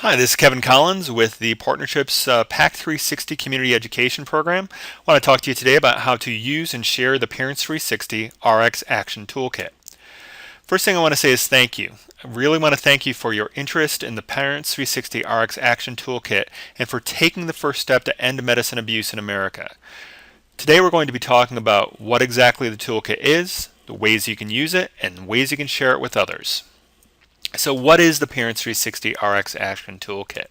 Hi, this is Kevin Collins with the Partnerships Pack360 Community Education Program. I want to talk to you today about how to use and share the Parents360 RX Action Toolkit. First thing I want to say is thank you. I really want to thank you for your interest in the Parents360 RX Action Toolkit and for taking the first step to end medicine abuse in America. Today we're going to be talking about what exactly the toolkit is, the ways you can use it, and ways you can share it with others. So what is the Parents360 RX Action Toolkit?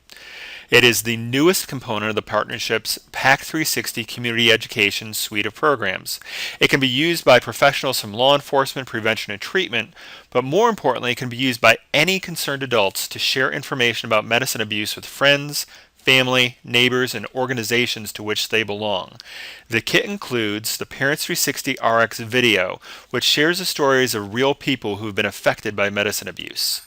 It is the newest component of the Partnership's Pack360 Community Education suite of programs. It can be used by professionals from law enforcement, prevention, and treatment, but more importantly, it can be used by any concerned adults to share information about medicine abuse with friends, family, neighbors, and organizations to which they belong. The kit includes the Parents360 RX video, which shares the stories of real people who have been affected by medicine abuse.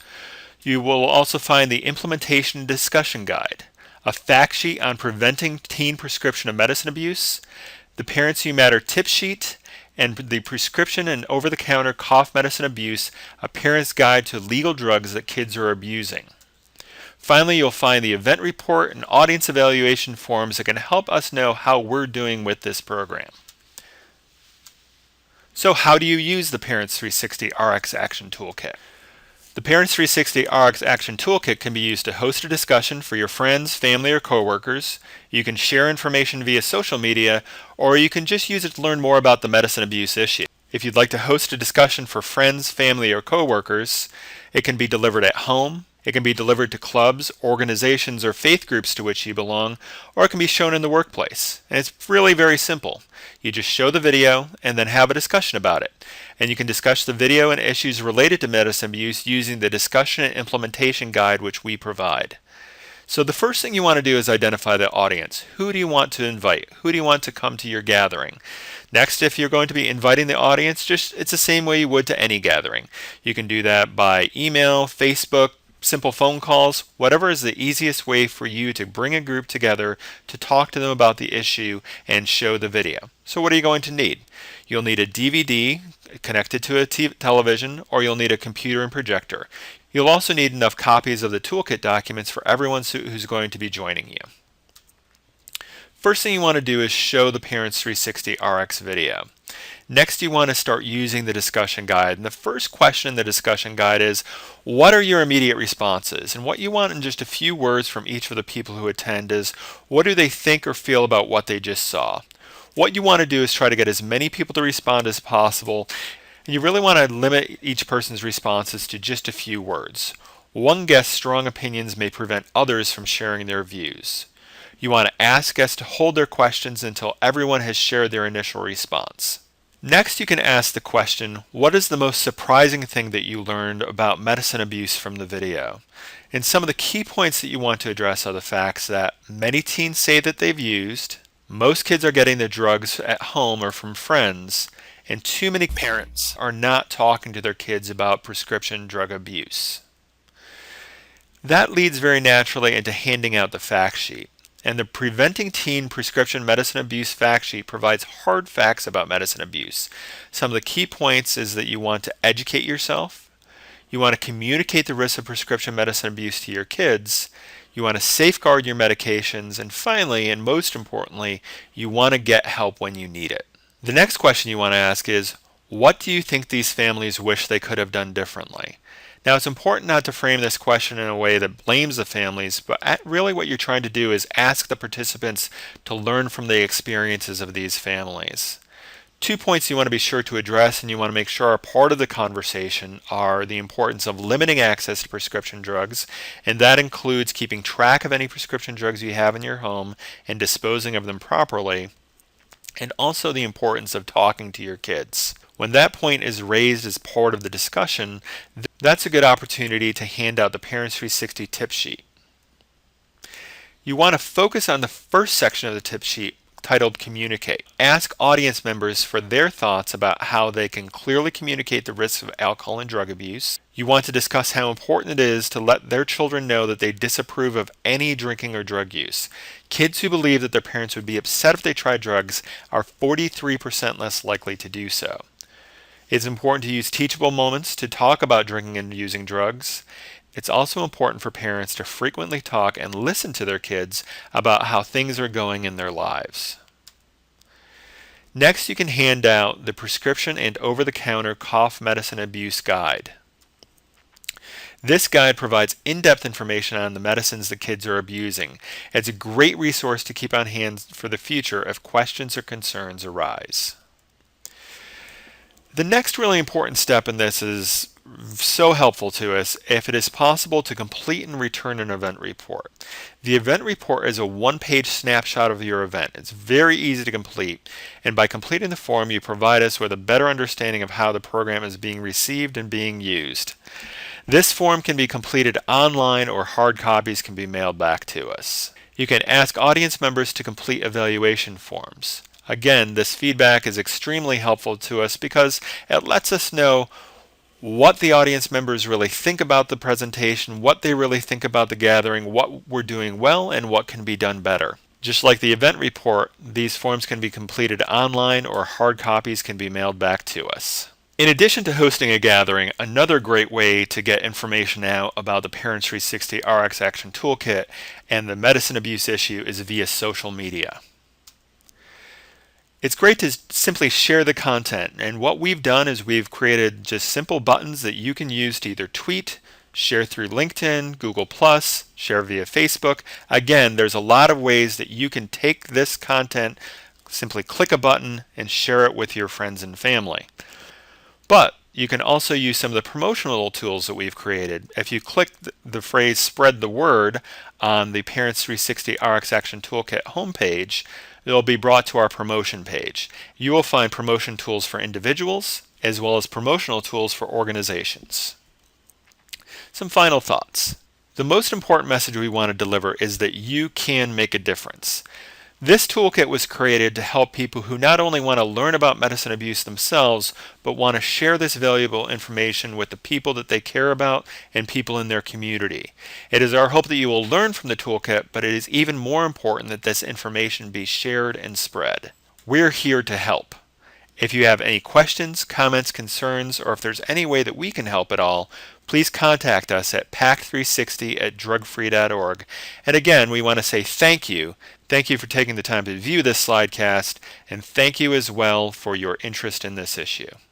You will also find the implementation discussion guide, a fact sheet on preventing teen prescription of medicine abuse, the Parents Who Matter tip sheet, and the prescription and over-the-counter cough medicine abuse, a parent's guide to legal drugs that kids are abusing. Finally, you'll find the event report and audience evaluation forms that can help us know how we're doing with this program. So how do you use the Parents360 RX Action Toolkit? The Parents360 RX Action Toolkit can be used to host a discussion for your friends, family, or coworkers. You can share information via social media, or you can just use it to learn more about the medicine abuse issue. If you'd like to host a discussion for friends, family, or coworkers, it can be delivered at home. It can be delivered to clubs, organizations, or faith groups to which you belong, or it can be shown in the workplace. And it's really very simple. You just show the video and then have a discussion about it. And you can discuss the video and issues related to medicine abuse using the discussion and implementation guide which we provide. So the first thing you want to do is identify the audience. Who do you want to invite? Who do you want to come to your gathering? Next, if you're going to be inviting the audience, it's the same way you would to any gathering. You can do that by email, Facebook, simple phone calls, whatever is the easiest way for you to bring a group together to talk to them about the issue and show the video. So what are you going to need? You'll need a DVD connected to a television, or you'll need a computer and projector. You'll also need enough copies of the toolkit documents for everyone who's going to be joining you. First thing you want to do is show the Parents360 RX video. Next, you want to start using the discussion guide. And the first question in the discussion guide is, what are your immediate responses? And what you want in just a few words from each of the people who attend is, what do they think or feel about what they just saw? What you want to do is try to get as many people to respond as possible. And you really want to limit each person's responses to just a few words. One guest's strong opinions may prevent others from sharing their views. You want to ask guests to hold their questions until everyone has shared their initial response. Next, you can ask the question, what is the most surprising thing that you learned about medicine abuse from the video? And some of the key points that you want to address are the facts that many teens say that they've used, most kids are getting their drugs at home or from friends, and too many parents are not talking to their kids about prescription drug abuse. That leads very naturally into handing out the fact sheet. And the Preventing Teen Prescription Medicine Abuse fact sheet provides hard facts about medicine abuse. Some of the key points is that you want to educate yourself, you want to communicate the risks of prescription medicine abuse to your kids, you want to safeguard your medications, and finally, and most importantly, you want to get help when you need it. The next question you want to ask is, what do you think these families wish they could have done differently? Now, it's important not to frame this question in a way that blames the families, but really what you're trying to do is ask the participants to learn from the experiences of these families. 2 points you want to be sure to address and you want to make sure are part of the conversation are the importance of limiting access to prescription drugs, and that includes keeping track of any prescription drugs you have in your home and disposing of them properly, and also the importance of talking to your kids. When that point is raised as part of the discussion, that's a good opportunity to hand out the Parents360 tip sheet. You want to focus on the first section of the tip sheet titled Communicate. Ask audience members for their thoughts about how they can clearly communicate the risks of alcohol and drug abuse. You want to discuss how important it is to let their children know that they disapprove of any drinking or drug use. Kids who believe that their parents would be upset if they tried drugs are 43% less likely to do so. It's important to use teachable moments to talk about drinking and using drugs. it's also important for parents to frequently talk and listen to their kids about how things are going in their lives. Next, you can hand out the Prescription and Over-the-Counter Cough Medicine Abuse Guide. This guide provides in-depth information on the medicines the kids are abusing. It's a great resource to keep on hand for the future if questions or concerns arise. The next really important step in this is so helpful to us if it is possible to complete and return an event report. The event report is a one-page snapshot of your event. It's very easy to complete, and by completing the form you provide us with a better understanding of how the program is being received and being used. This form can be completed online or hard copies can be mailed back to us. You can ask audience members to complete evaluation forms. Again, this feedback is extremely helpful to us because it lets us know what the audience members really think about the presentation, what they really think about the gathering, what we're doing well, and what can be done better. Just like the event report, these forms can be completed online or hard copies can be mailed back to us. In addition to hosting a gathering, another great way to get information out about the Parents360 RX Action Toolkit and the medicine abuse issue is via social media. It's great to simply share the content, and what we've done is we've created just simple buttons that you can use to either tweet, share through LinkedIn, Google+, share via Facebook. Again, there's a lot of ways that you can take this content, simply click a button and share it with your friends and family. But you can also use some of the promotional tools that we've created. If you click the phrase spread the word on the Parents360 RX Action Toolkit homepage, it'll be brought to our promotion page. You will find promotion tools for individuals as well as promotional tools for organizations. Some final thoughts. The most important message we want to deliver is that you can make a difference. This toolkit was created to help people who not only want to learn about medicine abuse themselves, but want to share this valuable information with the people that they care about and people in their community. It is our hope that you will learn from the toolkit, but it is even more important that this information be shared and spread. We're here to help. If you have any questions, comments, concerns, or if there's any way that we can help at all, please contact us at pac360@drugfree.org. And again, we want to say thank you. Thank you for taking the time to view this slidecast, and thank you as well for your interest in this issue.